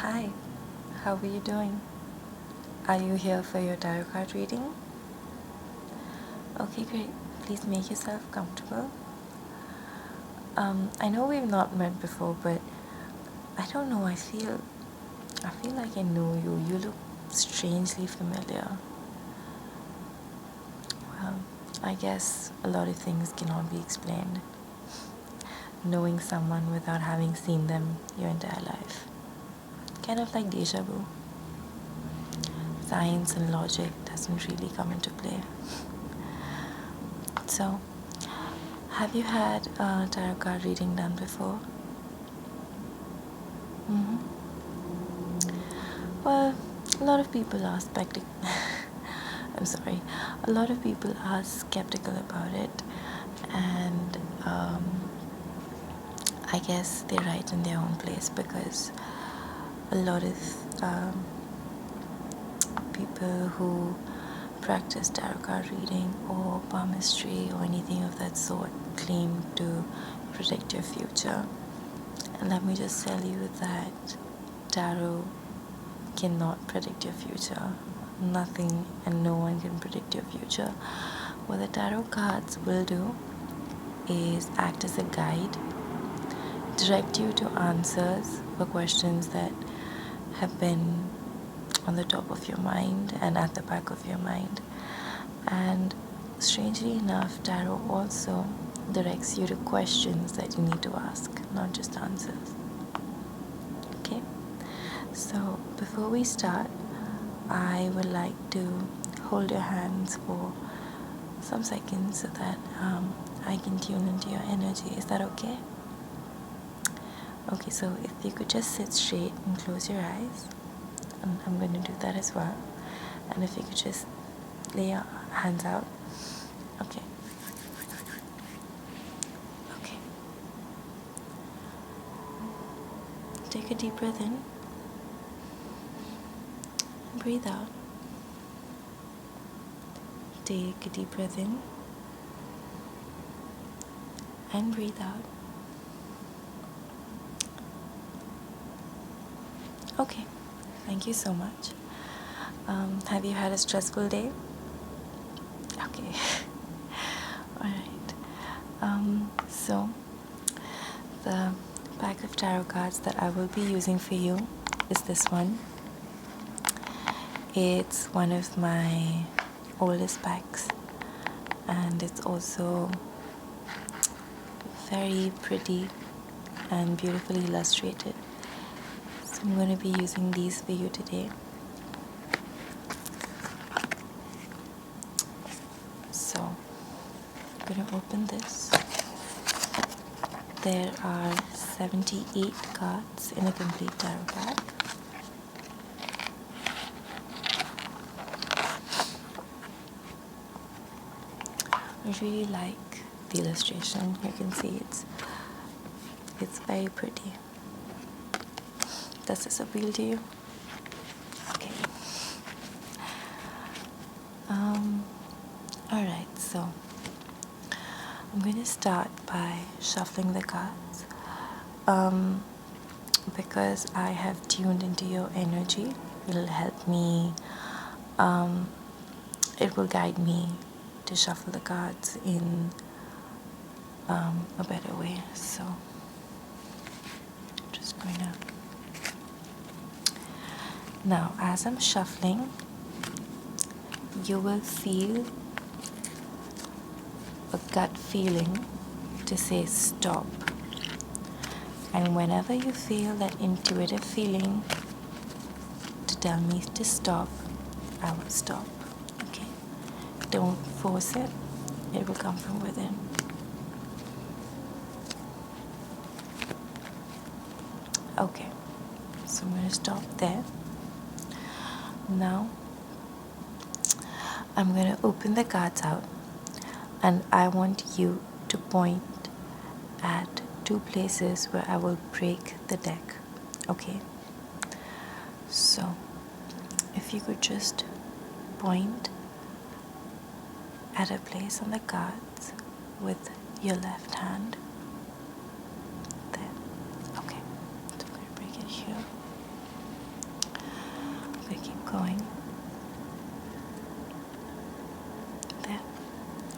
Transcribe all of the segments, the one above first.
Hi, how are you doing? Are you here for your tarot card reading? Okay, great. Please make yourself comfortable. I know we've not met before, but I don't know, I feel like I know you. You look strangely familiar. Well, I guess a lot of things cannot be explained. Knowing someone without having seen them your entire life. Kind of like deja vu. Science and logic doesn't really come into play. So, have you had a tarot card reading done before? Well, a lot of people are I'm sorry. A lot of people are skeptical about it, and I guess they're right in their own place because a lot of people who practice tarot card reading or palmistry or anything of that sort claim to predict your future. And let me just tell you that tarot cannot predict your future. Nothing and no one can predict your future. What the tarot cards will do is act as a guide, direct you to answers for questions that have been on the top of your mind and at the back of your mind. And strangely enough, tarot also directs you to questions that you need to ask, not just answers. Okay? So before we start, I would like to hold your hands for some seconds so that I can tune into your energy. Is that okay? Okay, so if you could just sit straight and close your eyes, and I'm going to do that as well. And if you could just lay your hands out. Okay. Okay. Take a deep breath in. Breathe out. Take a deep breath in. And breathe out. Okay. Thank you so much. Have you had a stressful day? Okay. Alright. So, the pack of tarot cards that I will be using for you is this one. It's one of my oldest packs, and it's also very pretty and beautifully illustrated. So I'm going to be using these for you today. So I'm going to open this. There are 78 cards in a complete tarot pack. I really like the illustration. You can see it's very pretty. Does this appeal to you? Okay. Alright, so I'm going to start by shuffling the cards. Because I have tuned into your energy, it'll help me, it will guide me to shuffle the cards in a better way. So I'm just going to. Now, as I'm shuffling, you will feel a gut feeling to say stop. And whenever you feel that intuitive feeling to tell me to stop, I will stop. Okay? Don't force it. It will come from within. Okay. So I'm going to stop there. Now, I'm going to open the cards out, and I want you to point at two places where I will break the deck. Okay? So, if you could just point at a place on the cards with your left hand. There. Okay. So I'm going to break it here. keep going. There.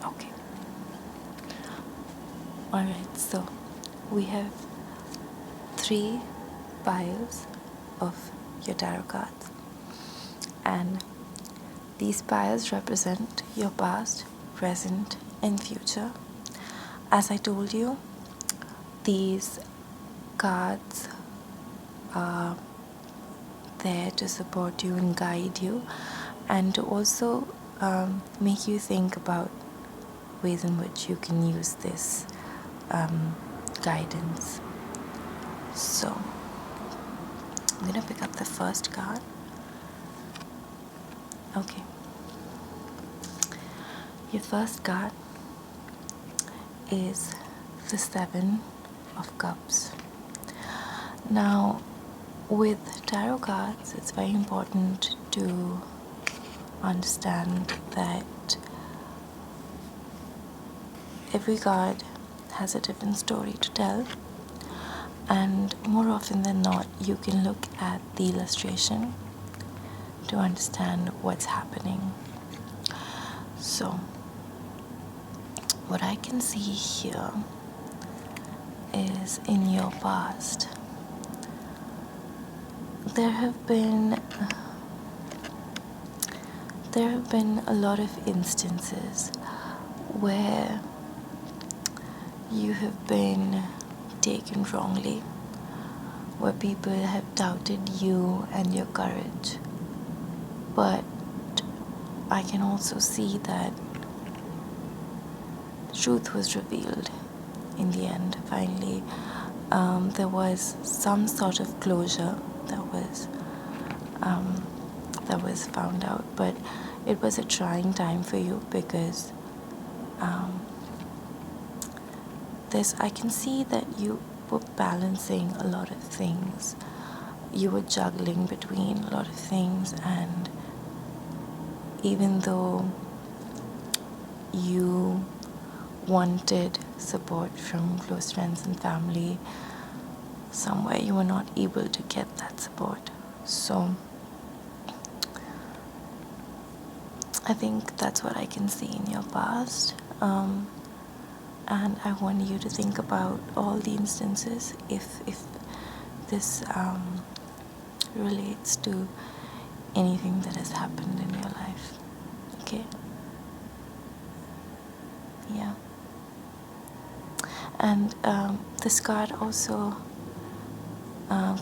Okay. Alright, so we have 3 piles of your tarot cards, and these piles represent your past, present, and future. As I told you, these cards are there to support you and guide you, and to also make you think about ways in which you can use this guidance. So I'm gonna pick up the first card. Okay. Your first card is the 7 of Cups. Now, with tarot cards, it's very important to understand that every card has a different story to tell, and more often than not, you can look at the illustration to understand what's happening. So, what I can see here is in your past, there have been a lot of instances where you have been taken wrongly, where people have doubted you and your courage. But I can also see that truth was revealed in the end. Finally, there was some sort of closure that was found out, but it was a trying time for you because I can see that you were balancing a lot of things. You were juggling between a lot of things, and even though you wanted support from close friends and family, somewhere you were not able to get that support. So I think that's what I can see in your past. And I want you to think about all the instances if this relates to anything that has happened in your life. Okay? Yeah. And this card also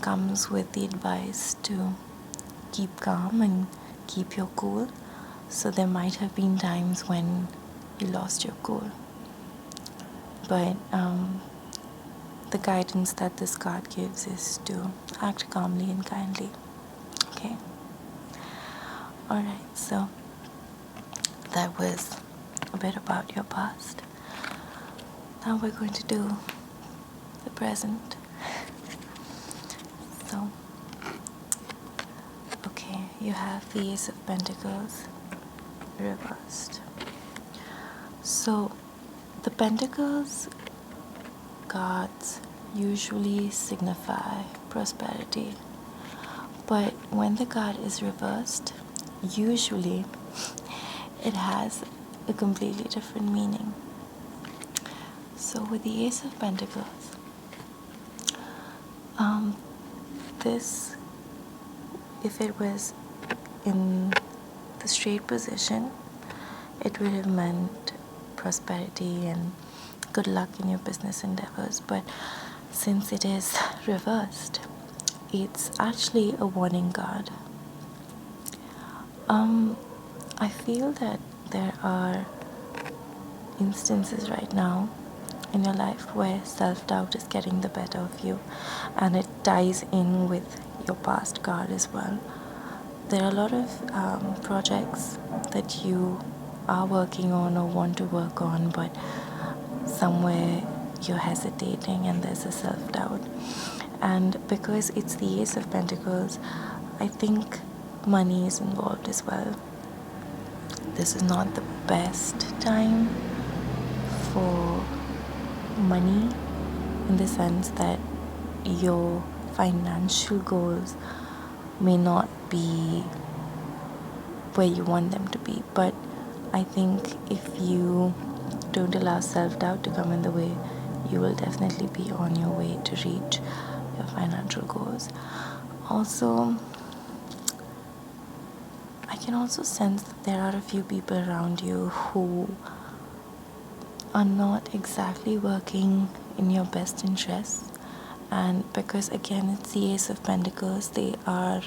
comes with the advice to keep calm and keep your cool. So there might have been times when you lost your cool. But the guidance that this card gives is to act calmly and kindly. Okay? Alright, so that was a bit about your past. Now we're going to do the present. So, okay, you have the Ace of Pentacles reversed. So, the Pentacles cards usually signify prosperity, but when the card is reversed, usually it has a completely different meaning. So with the Ace of Pentacles, this, if it was in the straight position, it would have meant prosperity and good luck in your business endeavors. But since it is reversed, it's actually a warning card. I feel that there are instances right now in your life where self-doubt is getting the better of you, and it ties in with your past card as well. There are a lot of projects that you are working on or want to work on, but somewhere you're hesitating and there's a self-doubt. And because it's the Ace of Pentacles, I think money is involved as well. This is not the best time for money, in the sense that your financial goals may not be where you want them to be. But I think if you don't allow self-doubt to come in the way, you will definitely be on your way to reach your financial goals. Also, I can also sense that there are a few people around you who are not exactly working in your best interests, and because again it's the Ace of Pentacles, they are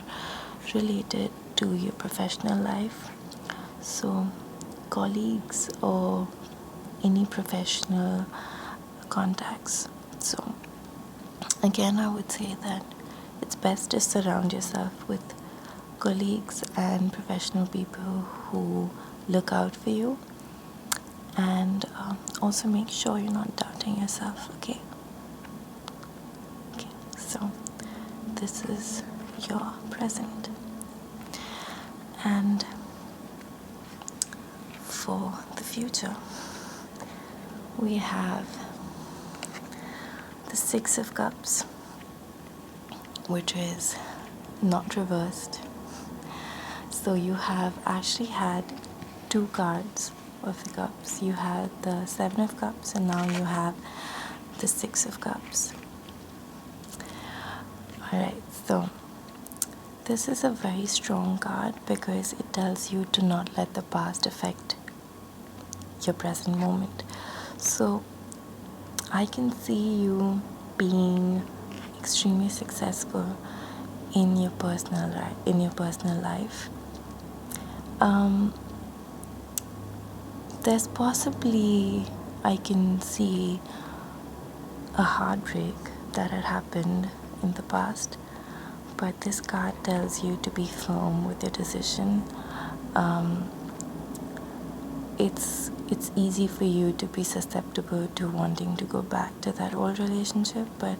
related to your professional life. So colleagues or any professional contacts. So again, I would say that it's best to surround yourself with colleagues and professional people who look out for you, and also make sure you're not doubting yourself. Okay, so this is your present, and for the future we have the Six of Cups, which is not reversed. So you have actually had two cards of the Cups. You had the Seven of Cups, and now you have the Six of Cups. Alright, so this is a very strong card because it tells you to not let the past affect your present moment. So I can see you being extremely successful in your personal life. There's possibly, I can see a heartbreak that had happened in the past, but this card tells you to be firm with your decision. It's easy for you to be susceptible to wanting to go back to that old relationship, but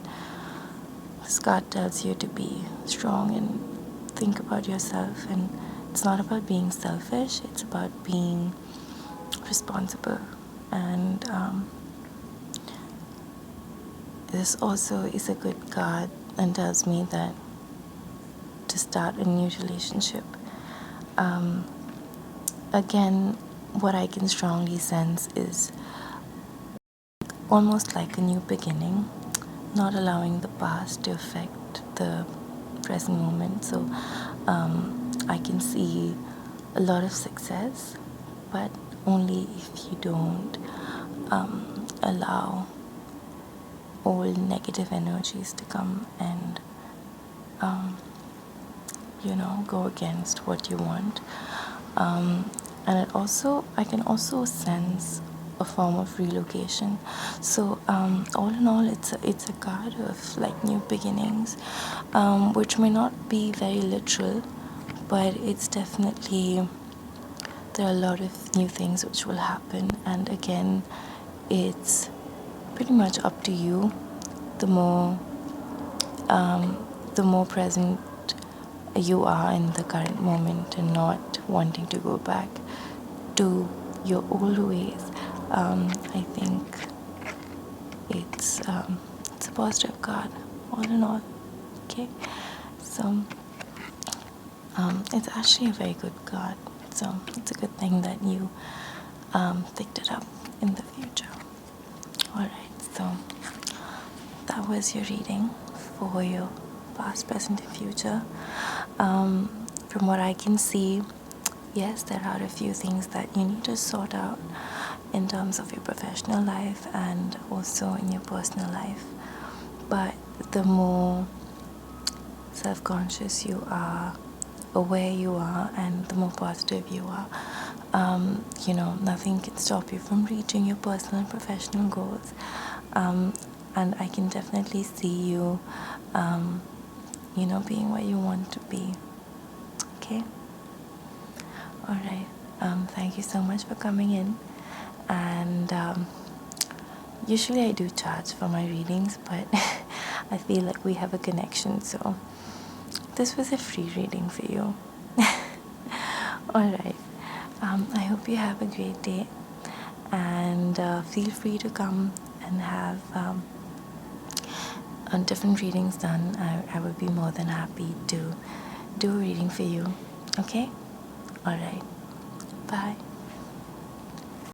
this card tells you to be strong and think about yourself. And it's not about being selfish, it's about being responsible. And this also is a good card and tells me that to start a new relationship. Again, what I can strongly sense is almost like a new beginning, not allowing the past to affect the present moment. So I can see a lot of success, but only if you don't allow all negative energies to come and go against what you want. And I can also sense a form of relocation. So all in all, it's a card of like new beginnings, which may not be very literal, but it's definitely, there are a lot of new things which will happen. And again, it's pretty much up to you. The more present you are in the current moment and not wanting to go back to your old ways, I think it's a positive card all in all. Okay, so it's actually a very good card, so it's a good thing that you picked it up in the future. Alright, so that was your reading for your past, present, and future. From what I can see, yes, there are a few things that you need to sort out in terms of your professional life and also in your personal life. But the more self-conscious you are, aware you are, and the more positive you are, nothing can stop you from reaching your personal and professional goals. And I can definitely see you, being where you want to be. Okay? Alright. Thank you so much for coming in. And usually I do charge for my readings, but I feel like we have a connection, so this was a free reading for you. Alright. I hope you have a great day, and feel free to come and have different readings done. I would be more than happy to do a reading for you. Okay? Alright, bye.